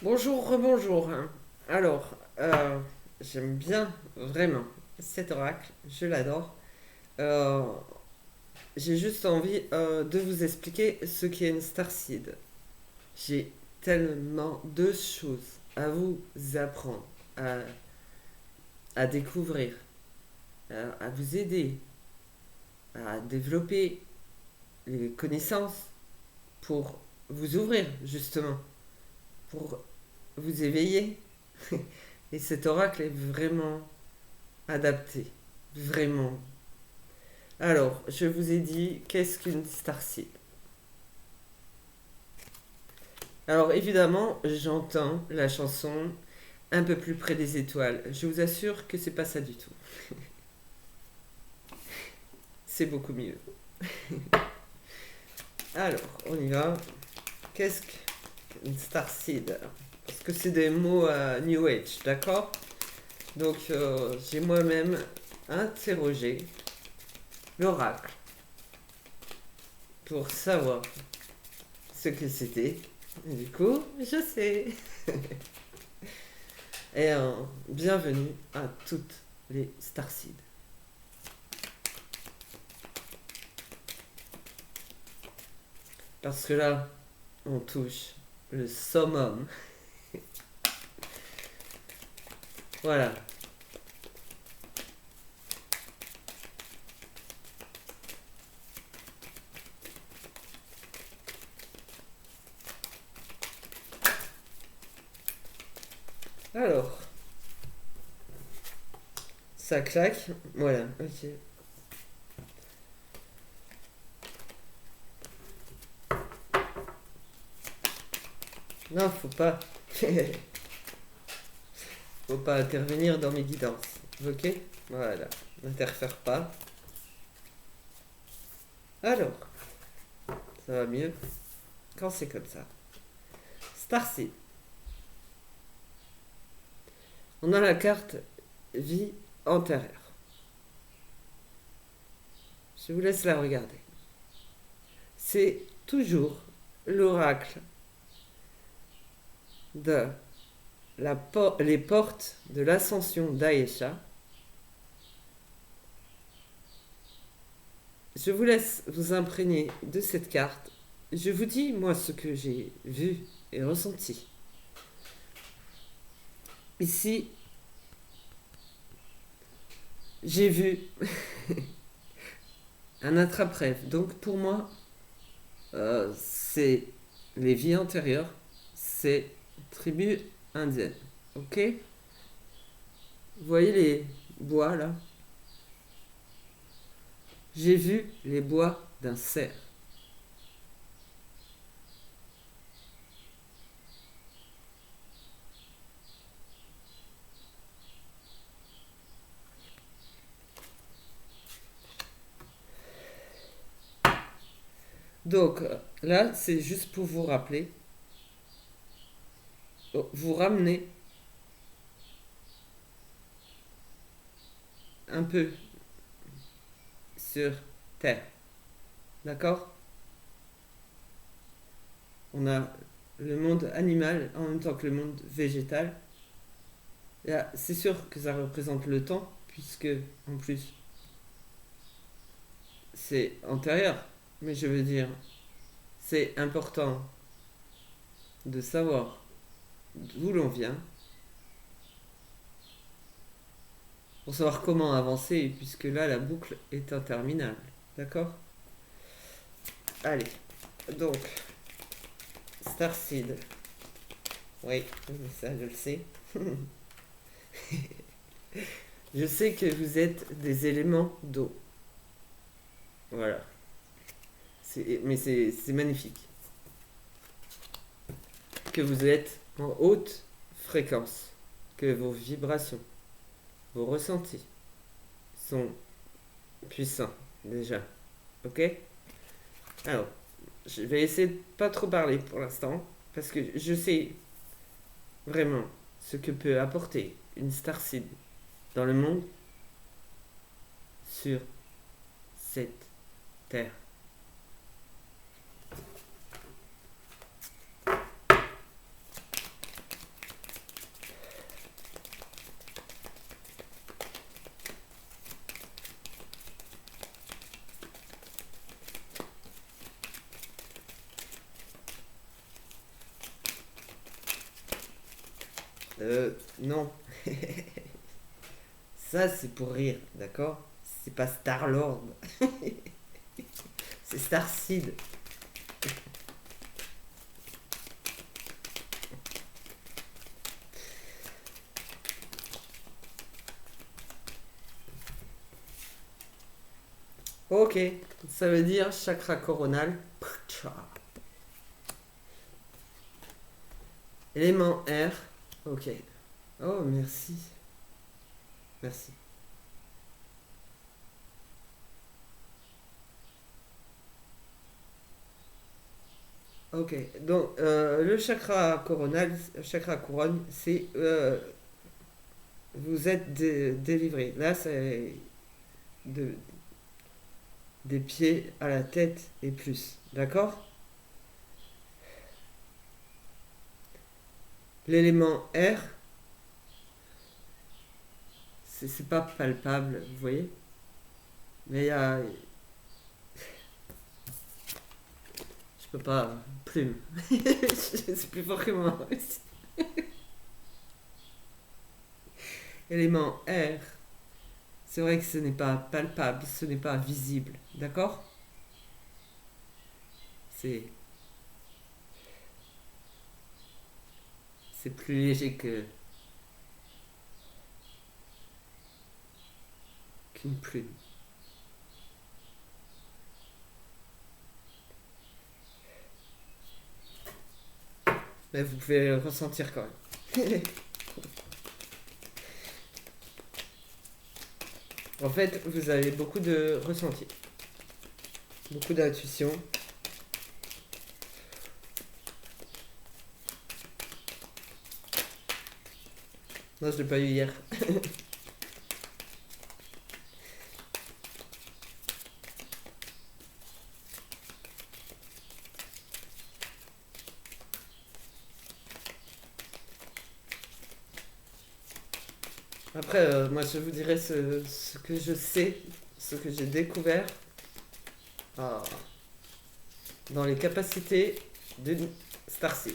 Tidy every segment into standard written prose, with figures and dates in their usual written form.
Bonjour, rebonjour. Alors, j'aime bien vraiment cet oracle, je l'adore. Euh, j'ai juste envie de vous expliquer ce qu'est une starseed. J'ai tellement de choses à vous apprendre, à, à découvrir, à vous aider, à développer les connaissances pour vous ouvrir justement, pour vous éveiller. Et cet oracle est vraiment adapté. Vraiment. Alors, je vous ai dit, qu'est-ce qu'une starseed? Alors, évidemment, j'entends la chanson un peu plus près des étoiles. Je vous assure que c'est pas ça du tout. C'est beaucoup mieux. Alors, on y va. Qu'est-ce qu'une starseed? Parce que c'est des mots New Age, d'accord? Donc, j'ai moi-même interrogé l'oracle pour savoir ce que c'était. Et du coup, je sais. Et bienvenue à toutes les starseeds. Parce que là, on touche le summum. Voilà. Alors, ça claque. Voilà, ok. Non, faut pas. Faut pas intervenir dans mes guidances. Ok. Voilà. N'interfère pas. Alors, ça va mieux quand c'est comme ça. Starseed. On a la carte vie antérieure. Je vous laisse la regarder. C'est toujours l'oracle de les portes de l'ascension d'Aïcha. Je vous laisse vous imprégner de cette carte. Je vous dis, moi, ce que j'ai vu et ressenti. Ici, j'ai vu un attrape-rêve. Donc, pour moi, c'est les vies antérieures, c'est tribu indienne. Ok? Vous voyez les bois là? J'ai vu les bois d'un cerf. Donc là, c'est juste pour vous rappeler, vous ramener un peu sur Terre. D'accord? On a le monde animal en même temps que le monde végétal. C'est sûr que ça représente le temps, puisque en plus c'est antérieur. Mais je veux dire, c'est important de savoir d'où l'on vient pour savoir comment avancer, puisque là la boucle est interminable. D'accord? Allez, donc, Starseed. Oui, ça je le sais. Je sais que vous êtes des éléments d'eau. Voilà. Mais c'est magnifique. Que vous êtes en haute fréquence. Que vos vibrations, vos ressentis sont puissants déjà. Ok? Alors, je vais essayer de pas trop parler pour l'instant. Parce que je sais vraiment ce que peut apporter une starseed dans le monde sur cette terre. Non. Ça, c'est pour rire, d'accord? C'est pas Star-Lord. C'est Starseed. Ok, ça veut dire chakra coronal. Élément R. Ok. Oh, merci. Merci. Ok, donc le chakra coronal, chakra couronne, c'est vous êtes délivré. Là, c'est de, des pieds à la tête et plus. D'accord? L'élément R, c'est pas palpable, vous voyez? Mais il y a. Je peux pas. Plume. C'est plus fort que moi. Élément R, c'est vrai que ce n'est pas palpable, ce n'est pas visible. D'accord? C'est. C'est plus léger qu'une plume. Mais vous pouvez le ressentir quand même. En fait, vous avez beaucoup de ressenti, beaucoup d'intuition. Non, je l'ai pas eu hier. Après, moi, je vous dirais ce que je sais, ce que j'ai découvert ah, dans les capacités d'une Starseed.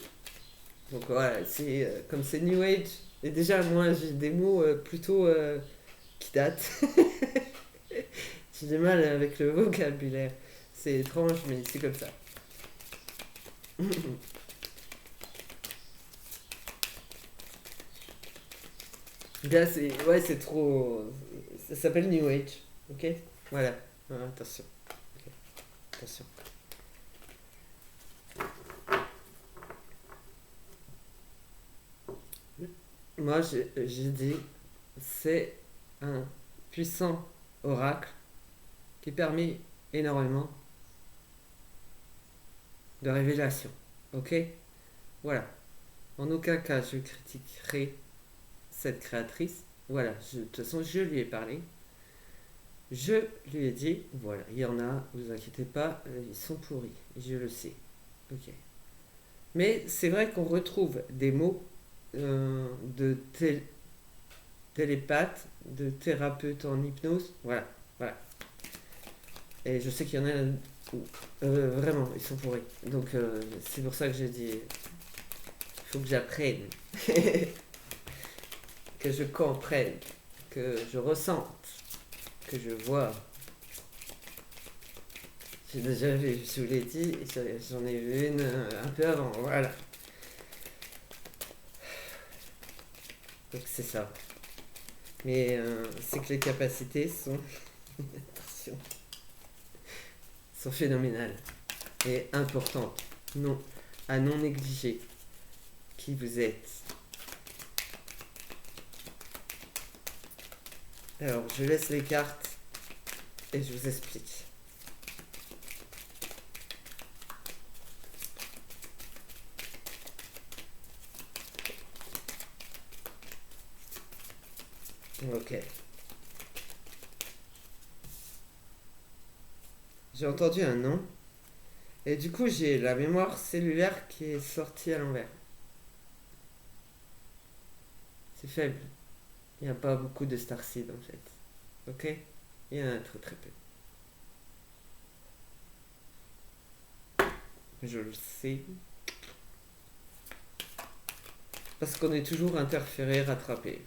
Donc voilà, c'est comme c'est New Age. Et déjà, moi, j'ai des mots plutôt qui datent. J'ai du mal avec le vocabulaire. C'est étrange, mais c'est comme ça. Là, c'est ouais, c'est trop. Ça s'appelle New Age, ok? Voilà. Attention, ok, attention. Moi, j'ai dit, c'est un puissant oracle qui permet énormément de révélations, ok? Voilà. En aucun cas, je critiquerai cette créatrice. Voilà, de toute façon, je lui ai parlé. Je lui ai dit, voilà, il y en a, vous inquiétez pas, ils sont pourris, je le sais. Ok. Mais c'est vrai qu'on retrouve des mots de télépathe, de thérapeute en hypnose, voilà, voilà. Et je sais qu'il y en a où, vraiment, ils sont pourris. Donc c'est pour ça que j'ai dit, il faut que j'apprenne, que je comprenne, que je ressente, que je vois. J'ai déjà vu, je vous l'ai dit, j'en ai vu une un peu avant, voilà. Donc c'est ça. Mais c'est que les capacités sont, attention, sont phénoménales et importantes. Non, à non négliger qui vous êtes. Alors, je laisse les cartes et je vous explique. Ok. J'ai entendu un nom. Et du coup, j'ai la mémoire cellulaire qui est sortie à l'envers. C'est faible. Il n'y a pas beaucoup de starseed en fait. Ok? Il y en a très très peu. Je le sais. Parce qu'on est toujours interféré, rattrapé.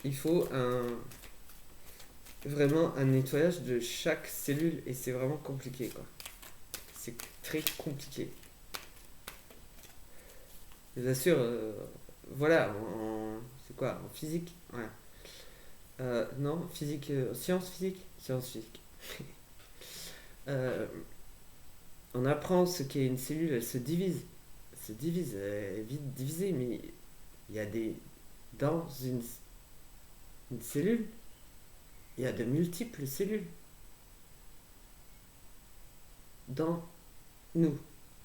Il faut vraiment un nettoyage de chaque cellule et c'est vraiment compliqué quoi. C'est très compliqué. Je vous assure, voilà, c'est quoi, en physique? Ouais. Non, physique, sciences physique? Sciences physique. Euh, on apprend ce qu'est une cellule, elle se divise. Elle se divise, elle est vite divisée, mais il y a des. Dans une cellule, il y a de multiples cellules. Dans nous.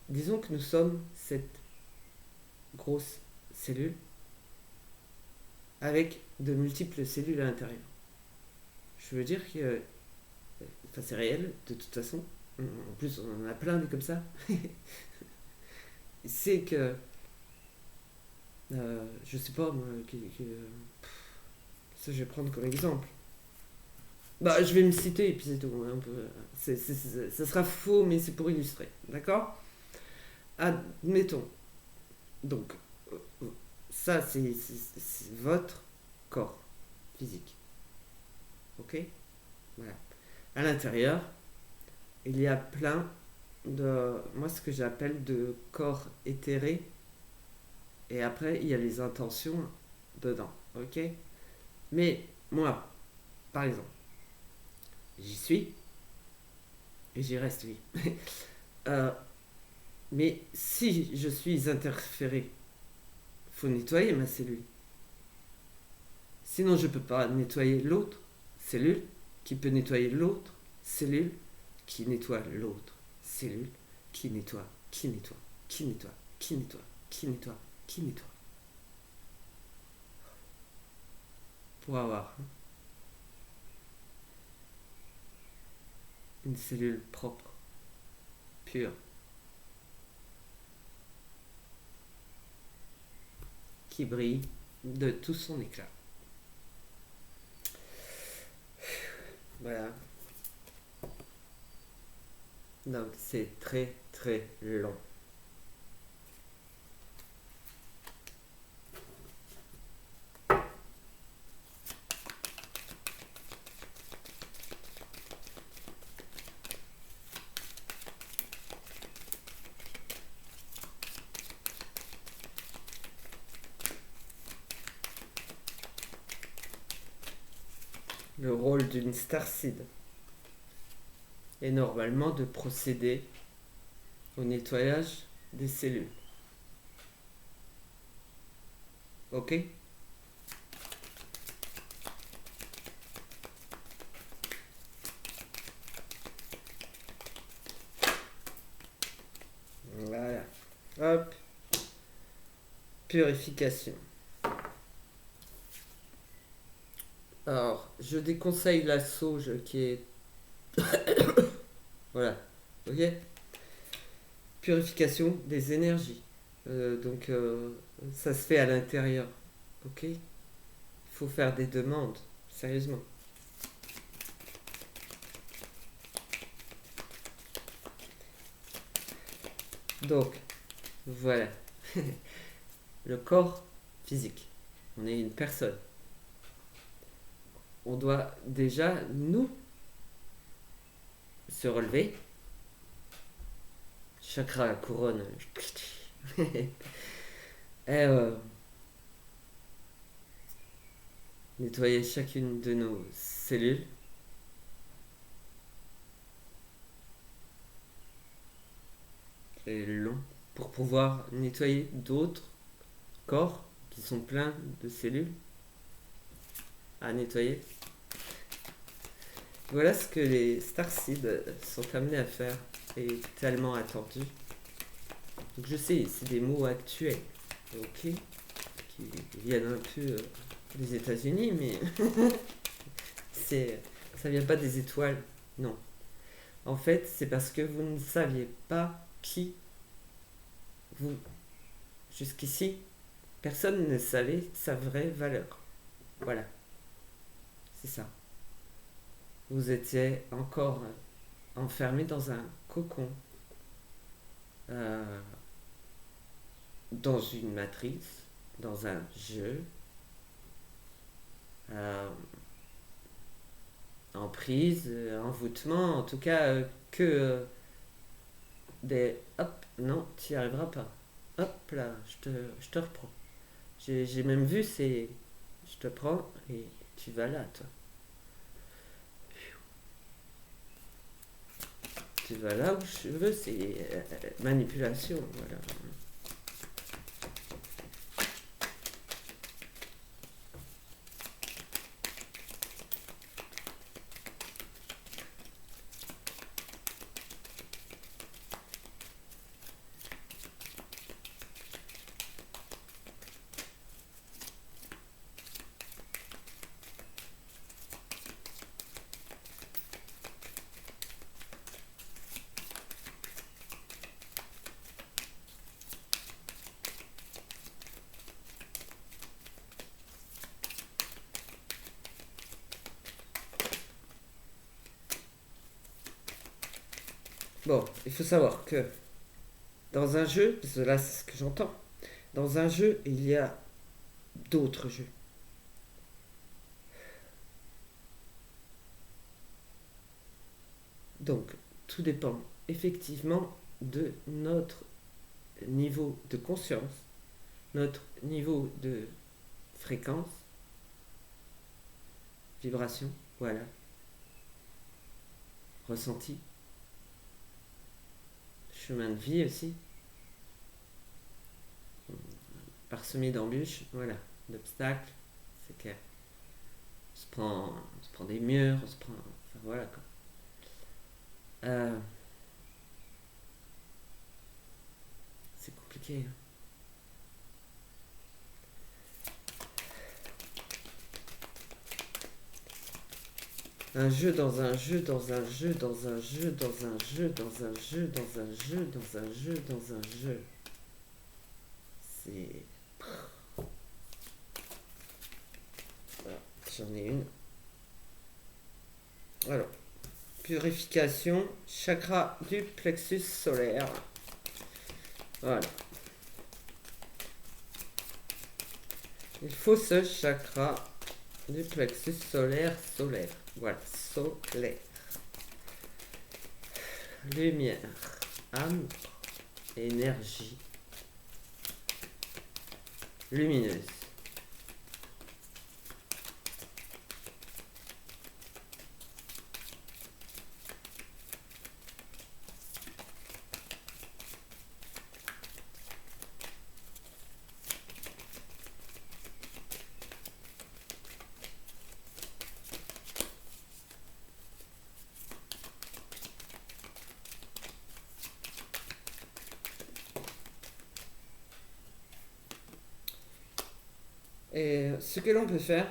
Disons que nous sommes cette grosse cellule avec de multiples cellules à l'intérieur. Je veux dire que. Enfin, c'est réel, de toute façon. En plus, on en a plein des comme ça. C'est que. Je sais pas, moi. Ça, je vais prendre comme exemple. Bah, je vais me citer et puis c'est tout. Un peu, ça sera faux, mais c'est pour illustrer. D'accord? Admettons. Donc, ça, c'est votre corps physique. Ok? Voilà. À l'intérieur, il y a plein de. Moi, ce que j'appelle de corps éthérés. Et après, il y a les intentions dedans. Ok? Mais moi, par exemple, j'y suis et j'y reste, oui. Euh, mais si je suis interféré, faut nettoyer ma cellule. Sinon, je ne peux pas nettoyer l'autre cellule qui peut nettoyer l'autre cellule qui nettoie l'autre cellule qui nettoie, qui nettoie, qui nettoie, qui nettoie, qui nettoie, qui nettoie. Pour avoir une cellule propre, pure, qui brille de tout son éclat. Voilà. Donc c'est très très long. Le rôle d'une starseed est normalement de procéder au nettoyage des cellules. Ok? Voilà. Hop. Purification. Alors, je déconseille la sauge qui est. Voilà. Ok? Purification des énergies. Ça se fait à l'intérieur. Ok? Il faut faire des demandes. Sérieusement. Donc, voilà. Le corps physique. On est une personne. On doit déjà, nous, se relever. Chakra, couronne. Et nettoyer chacune de nos cellules. C'est long. Pour pouvoir nettoyer d'autres corps qui sont pleins de cellules à nettoyer. Voilà ce que les starseeds sont amenés à faire et tellement attendu. Donc je sais, c'est des mots actuels, ok, qui viennent un peu des États-Unis, mais ça vient pas des étoiles, non. En fait, c'est parce que vous ne saviez pas qui vous. Jusqu'ici, personne ne savait sa vraie valeur. Voilà, c'est ça. Vous étiez encore enfermé dans un cocon dans une matrice, dans un jeu, en prise, envoûtement, en tout cas que des... Hop, non, tu n'y arriveras pas. Hop là, je te reprends. J'ai même vu, c'est... Je te prends et tu vas là, toi. Tu vas là où je veux, c'est manipulation, voilà. Bon, il faut savoir que dans un jeu, parce que là c'est ce que j'entends, dans un jeu il y a d'autres jeux. Donc, tout dépend effectivement de notre niveau de conscience, notre niveau de fréquence, vibration, voilà, ressenti, chemin de vie aussi, parsemé d'embûches, voilà, d'obstacles, c'est clair. On se prend des murs, on se prend. Enfin voilà quoi. Euh, c'est compliqué. Hein. Un jeu dans un jeu dans un jeu dans un jeu dans un jeu dans un jeu dans un jeu dans un jeu dans un jeu. C'est. Voilà, j'en ai une. Alors, purification, chakra du plexus solaire. Voilà. Il faut ce chakra du plexus solaire. Voilà, solaire. Lumière, âme, énergie lumineuse. Et ce que l'on peut faire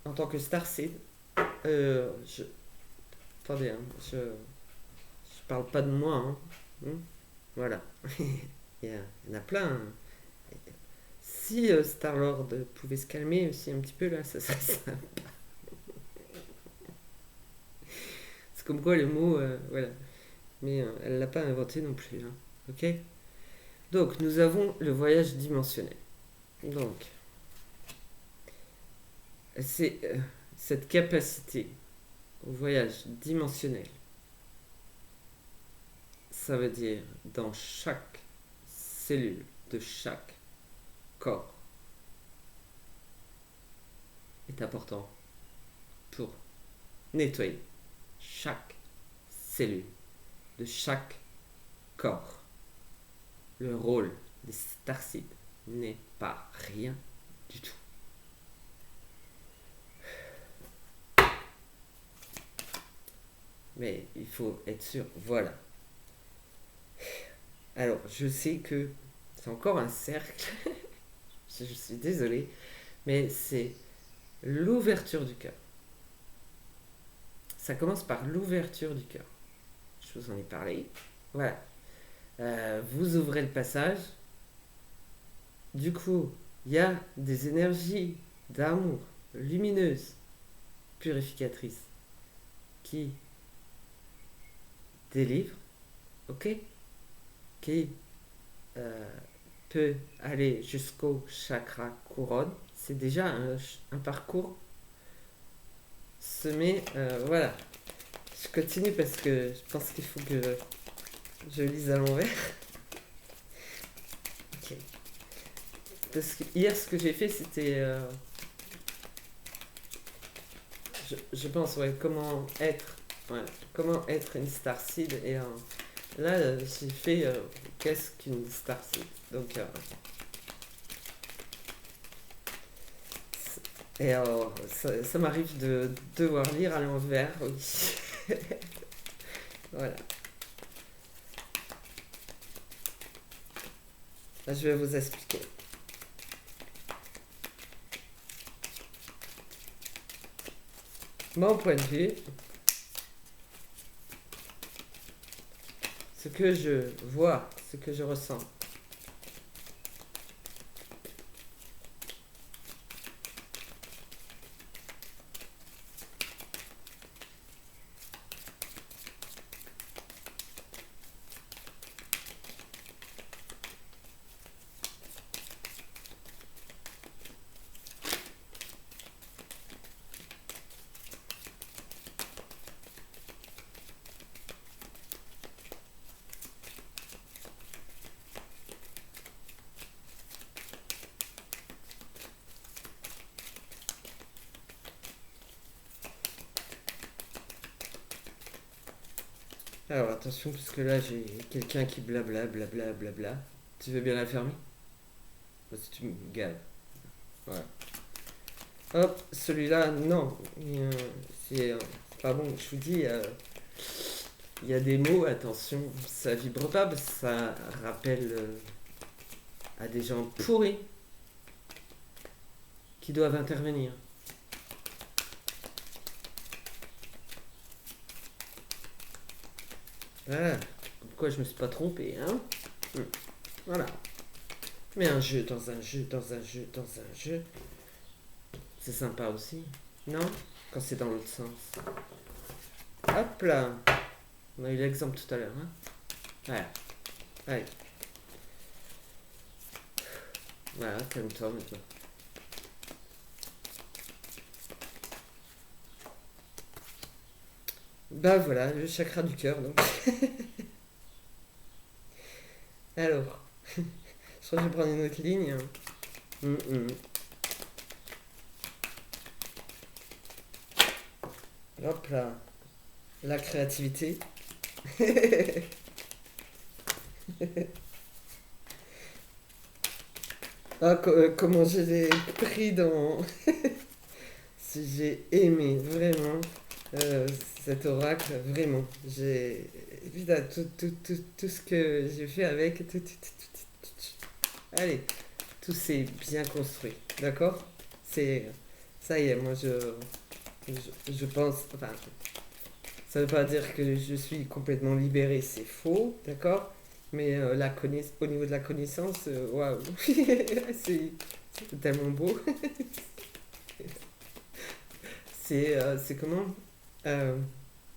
en tant que Starseed, attendez, hein, je parle pas de moi, hein, voilà, il y en a plein. Hein. Si Star-Lord pouvait se calmer aussi un petit peu là, ça serait ça. C'est comme quoi le mot, voilà. Mais elle l'a pas inventé non plus, hein. Ok. Donc nous avons le voyage dimensionnel. Donc c'est cette capacité au voyage dimensionnel. Ça veut dire dans chaque cellule de chaque corps est important pour nettoyer chaque cellule de chaque corps. Le rôle des Starseed n'est pas rien du tout. Mais il faut être sûr, voilà. Alors, je sais que c'est encore un cercle, je suis désolée, mais c'est l'ouverture du cœur. Ça commence par l'ouverture du cœur. Je vous en ai parlé. Voilà. Vous ouvrez le passage. Du coup, il y a des énergies d'amour lumineuses, purificatrices, qui délivrent, ok, qui peut aller jusqu'au chakra couronne. C'est déjà un parcours semé. Voilà. Je continue parce que je pense qu'il faut que je lise à l'envers. Ok. Parce que hier, ce que j'ai fait, c'était. Je pense, ouais, comment être une starseed. Et là, j'ai fait qu'est-ce qu'une starseed. Donc, et ça m'arrive de devoir lire à l'envers, oui. Voilà. Là, je vais vous expliquer. Mon point de vue, ce que je vois, ce que je ressens. Alors attention, parce que là j'ai quelqu'un qui blabla, blabla, blabla. Tu veux bien la fermer? Parce que tu me gaves. Voilà. Hop, celui-là, non. C'est pas bon. Je vous dis, il y a des mots, attention, ça vibre pas, parce que ça rappelle à des gens pourris qui doivent intervenir. Voilà. Pourquoi je me suis pas trompé, hein? Voilà. Mais un jeu dans un jeu, dans un jeu, dans un jeu, c'est sympa aussi. Non? Quand c'est dans l'autre sens. Hop là. On a eu l'exemple tout à l'heure, hein? Voilà. Allez. Voilà, calme-toi maintenant. Bah voilà, le chakra du cœur, donc. Alors, je crois que je vais prendre une autre ligne. Hum, hum. Hop là. La créativité. Ah, comment je l'ai pris dans. Si j'ai aimé vraiment euh, cet oracle, vraiment. J'ai. Putain, tout ce que j'ai fait avec. Allez, tout s'est bien construit. D'accord? C'est. Ça y est, moi je pense. Enfin, ça veut pas dire que je suis complètement libéré, c'est faux, d'accord? Mais au niveau de la connaissance, waouh, c'est tellement beau. C'est comment? Euh,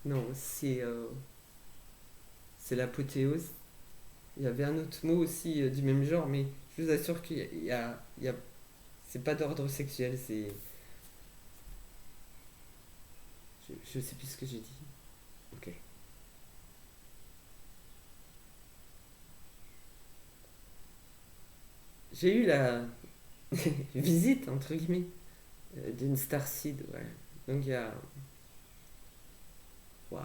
non, c'est l'apothéose. Il y avait un autre mot aussi du même genre, mais je vous assure qu'il y a c'est pas d'ordre sexuel, c'est. Je sais plus ce que j'ai dit. Ok. J'ai eu la visite, entre guillemets, d'une starseed, ouais. Donc il y a. Waouh!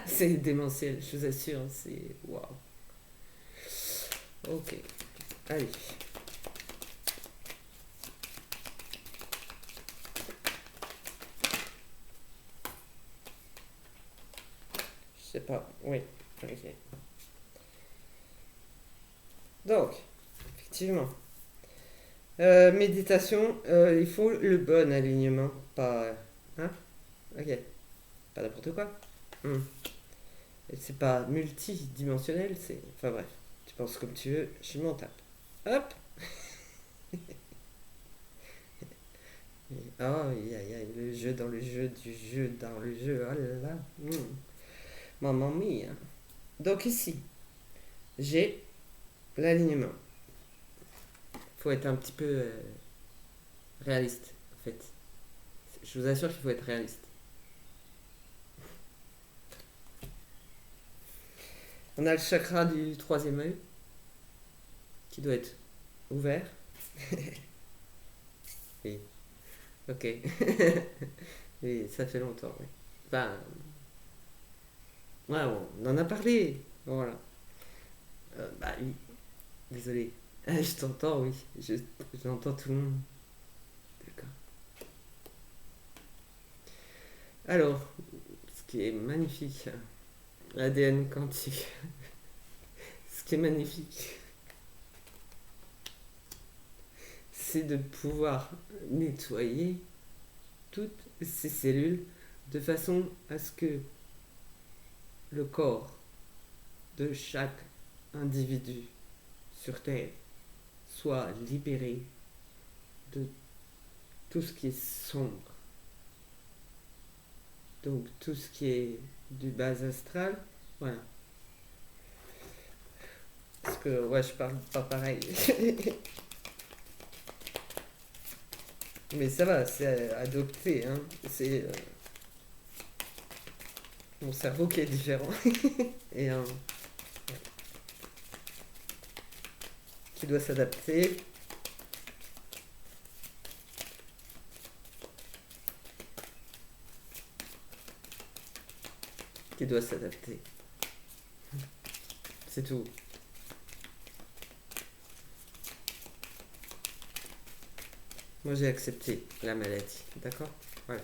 C'est démentiel, je vous assure, c'est. Waouh! Ok, allez. Je sais pas, oui, ok. Donc, effectivement. Méditation, il faut le bon alignement, pas. Hein? Ok, pas n'importe quoi. Hmm. Et c'est pas multidimensionnel, c'est. Enfin bref, tu penses comme tu veux, je m'en tape. Hop! Oh, il y a le jeu dans le jeu du jeu dans le jeu, oh là là. Maman mia. Donc ici, j'ai l'alignement. faut être un petit peu réaliste, en fait. Je vous assure qu'il faut être réaliste. On a le chakra du troisième œil qui doit être ouvert. Oui, ok. Oui, ça fait longtemps, oui. Ben, ouais, on en a parlé. Voilà. Bah oui, désolé. Je t'entends, oui. J'entends tout le monde. D'accord. Alors, ce qui est magnifique, l'ADN quantique. Ce qui est magnifique, c'est de pouvoir nettoyer toutes ces cellules de façon à ce que le corps de chaque individu sur Terre soit libéré de tout ce qui est sombre. Donc tout ce qui est du bas astral, voilà. Parce que ouais, je parle pas pareil. Mais ça va, c'est adopté, hein. C'est mon cerveau qui est différent. Et qui doit s'adapter. Qui doit s'adapter. C'est tout. Moi j'ai accepté la maladie, d'accord? Voilà.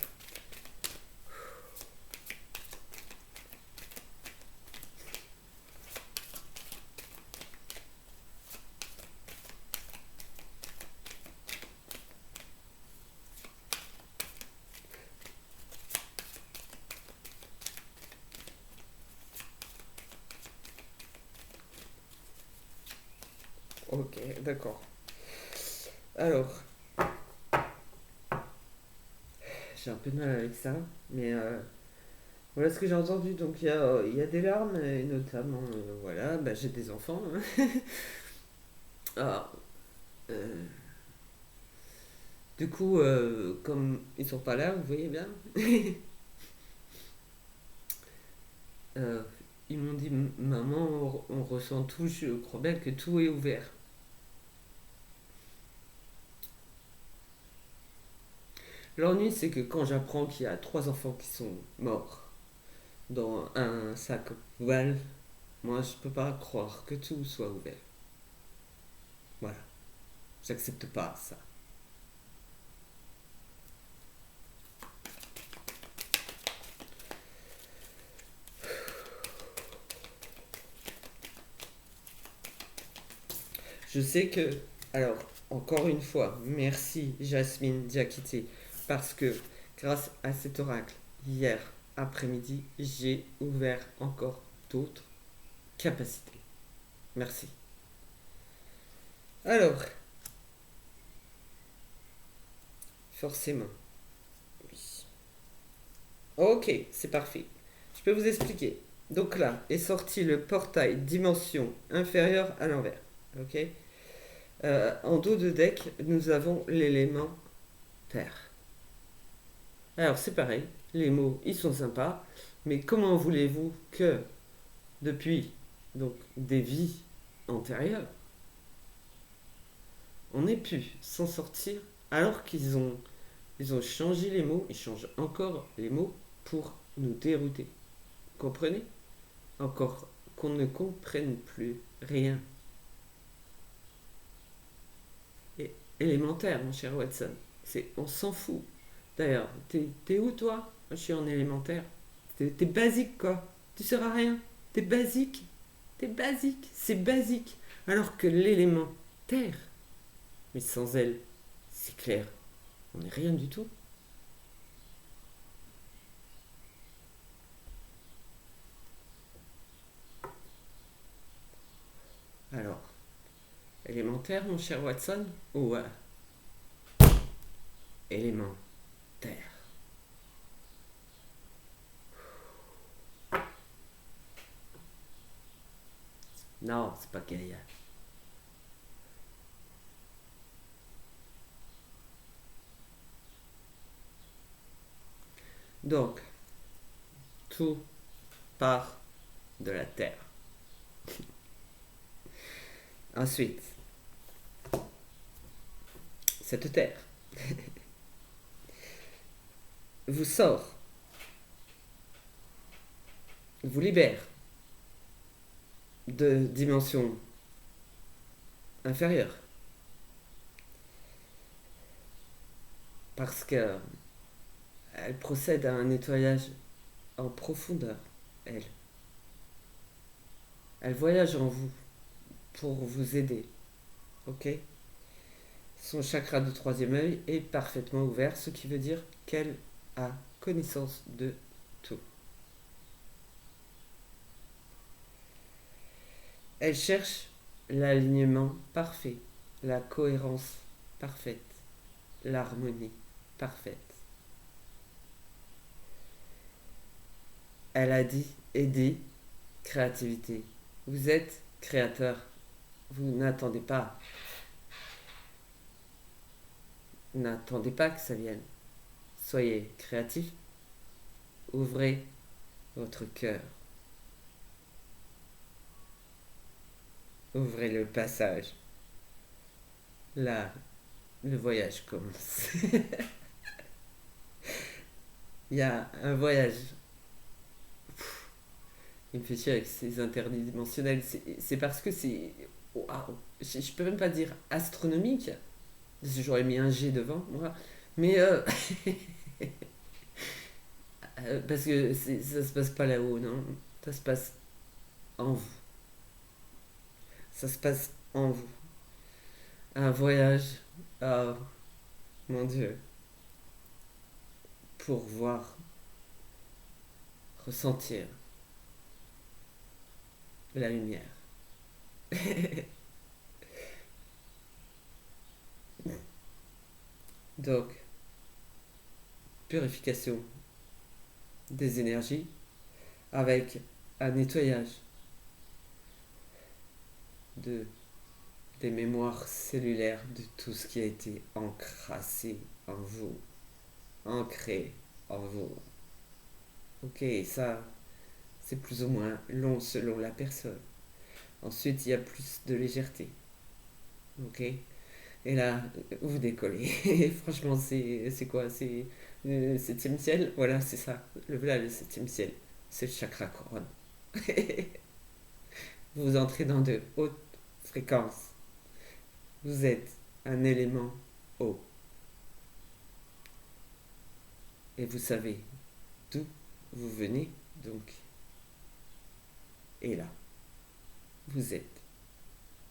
Ok, d'accord. Alors, j'ai un peu de mal avec ça, mais voilà ce que j'ai entendu. Donc il y a des larmes, et notamment, voilà, bah, j'ai des enfants, hein. Ah, euh, du coup, comme ils sont pas là, vous voyez bien, euh, ils m'ont dit, maman, on ressent tout, je crois bien que tout est ouvert. L'ennui, c'est que quand j'apprends qu'il y a trois enfants qui sont morts dans un sac poubelle, moi je peux pas croire que tout soit ouvert. Voilà, j'accepte pas ça. Je sais que, alors, encore une fois, merci Jasmine Diakité, parce que grâce à cet oracle, hier après-midi, j'ai ouvert encore d'autres capacités. Merci. Alors, forcément, oui. Ok, c'est parfait. Je peux vous expliquer. Donc là est sorti le portail dimension inférieure à l'envers. Ok. En dos de deck, nous avons l'élément terre. Alors c'est pareil, les mots ils sont sympas, mais comment voulez-vous que depuis donc des vies antérieures, on ait pu s'en sortir alors qu'ils ont changé les mots, ils changent encore les mots pour nous dérouter. Comprenez? Encore qu'on ne comprenne plus rien. Et élémentaire, mon cher Watson. On s'en fout. D'ailleurs, t'es où toi? Je suis en élémentaire. T'es basique quoi. Tu sers à rien. T'es basique. T'es basique. C'est basique. Alors que l'élément terre, mais sans elle, c'est clair, on n'est rien du tout. Alors, élémentaire, mon cher Watson? Ou élément terre? Non, c'est pas Gaïa. Donc, tout part de la Terre. Ensuite, cette Terre vous sort, vous libère de dimensions inférieures. Parce qu'elle procède à un nettoyage en profondeur, elle. Elle voyage en vous pour vous aider, ok? Son chakra du troisième œil est parfaitement ouvert, ce qui veut dire qu'elle a connaissance de tout. Elle cherche l'alignement parfait, la cohérence parfaite, l'harmonie parfaite. Elle a dit et dit créativité. Vous êtes créateur. Vous n'attendez pas. N'attendez pas que ça vienne. Soyez créatif. Ouvrez votre cœur. Ouvrez le passage. Là, le voyage commence. Il y a un voyage. Il me fait chier avec ces interdimensionnels. C'est parce que c'est. Waouh. Je peux même pas dire astronomique. J'aurais mis un G devant, moi. Mais parce que ça se passe pas là-haut, non. Ça se passe en vous. Ça se passe en vous. Un voyage. Oh, mon Dieu. Pour voir, ressentir la lumière. Donc, purification des énergies avec un nettoyage de, des mémoires cellulaires de tout ce qui a été encrassé en vous, ancré en vous. Ok, ça, c'est plus ou moins long selon la personne. Ensuite, il y a plus de légèreté. Ok? Et là, vous décollez. Et franchement, c'est quoi? C'est le septième ciel? Voilà, c'est ça. Voilà, le septième ciel. C'est le chakra couronne. Vous entrez dans de hautes fréquences. Vous êtes un élément haut. Et vous savez d'où vous venez, donc. Et là, vous êtes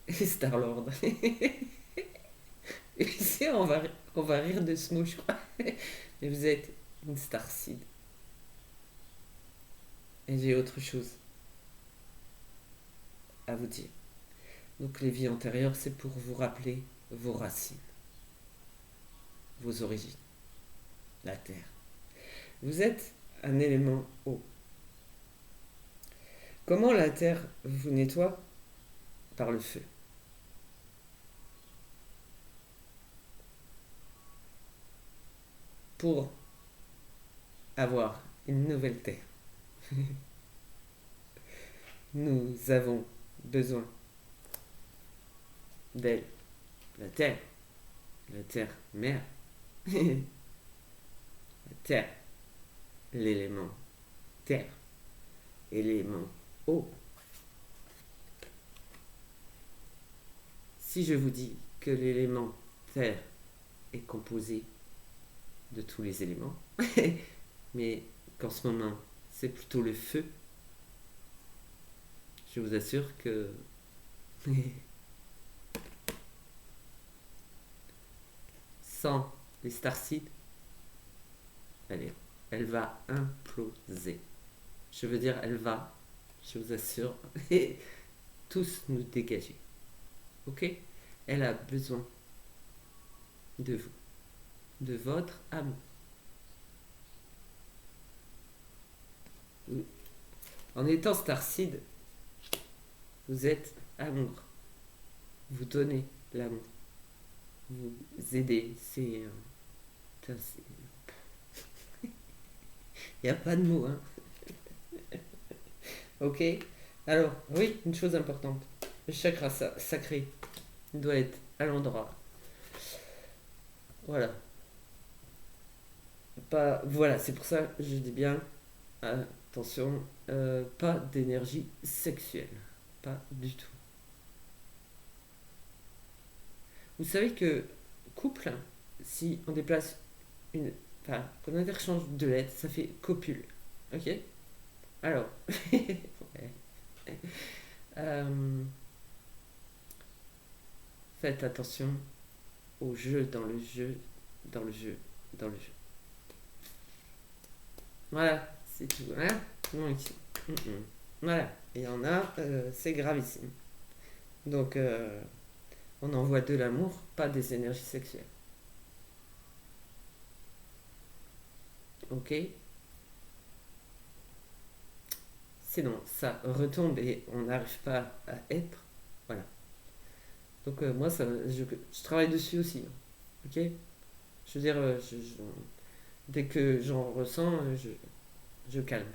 Star-Lord. Ici, on va rire de ce mot, je crois. Mais vous êtes une starseed. Et j'ai autre chose à vous dire. Donc les vies antérieures, c'est pour vous rappeler vos racines, vos origines, la Terre. Vous êtes un élément haut. Comment la Terre vous nettoie? Par le feu. Pour avoir une nouvelle Terre, nous avons besoin d'elle, la Terre mère, la Terre, l'élément Terre, élément eau. Si je vous dis que l'élément Terre est composé de tous les éléments, mais qu'en ce moment c'est plutôt le feu, je vous assure que sans les starseeds, elle va imploser. Je veux dire, elle va, je vous assure, tous nous dégager. Ok? Elle a besoin de vous, de votre amour. En étant starseed, vous êtes amour. Vous donnez l'amour. Vous aidez. Il n'y a pas de mots, hein. Ok. Alors, oui, une chose importante. Le chakra sacré doit être à l'endroit. Voilà. Pas, voilà, c'est pour ça que je dis bien, attention, pas d'énergie sexuelle. Pas du tout. Vous savez que couple, si on déplace une. Enfin, qu'on interchange de lettres, ça fait copule. Ok. Alors. Ouais. Euh, faites attention au jeu dans le jeu, dans le jeu, dans le jeu. Voilà, c'est tout. Hein. Donc, voilà. Il y en a, c'est gravissime. Donc, on envoie de l'amour, pas des énergies sexuelles. Ok. Sinon, ça retombe et on n'arrive pas à être. Voilà. Donc, moi, je travaille dessus aussi. Ok. Je veux dire, dès que j'en ressens, je calme.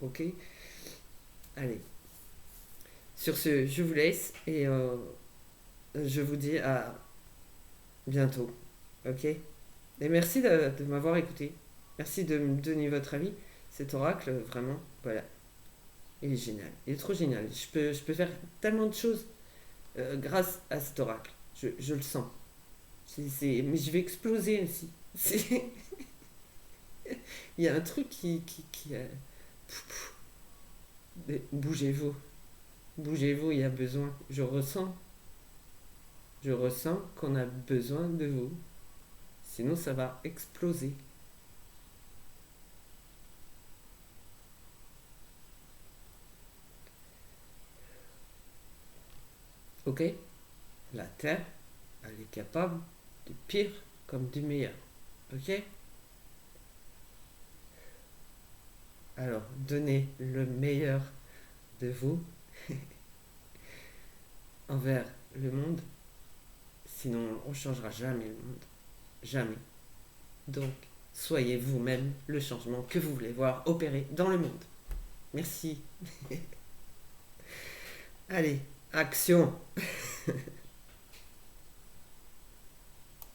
Ok. Allez. Sur ce, je vous laisse et je vous dis à bientôt. Ok. Et merci de m'avoir écouté. Merci de me donner votre avis. Cet oracle, vraiment, voilà, il est génial. Il est trop génial. Je peux faire tellement de choses grâce à cet oracle. Je le sens. Mais je vais exploser aussi. Il y a un truc bougez-vous. Bougez-vous, il y a besoin. Je ressens qu'on a besoin de vous. Sinon, ça va exploser. Ok. La Terre, elle est capable du pire comme du meilleur. Ok. Alors, donnez le meilleur de vous envers le monde. Sinon, on ne changera jamais le monde. Jamais. Donc, soyez vous-même le changement que vous voulez voir opérer dans le monde. Merci. Allez, action.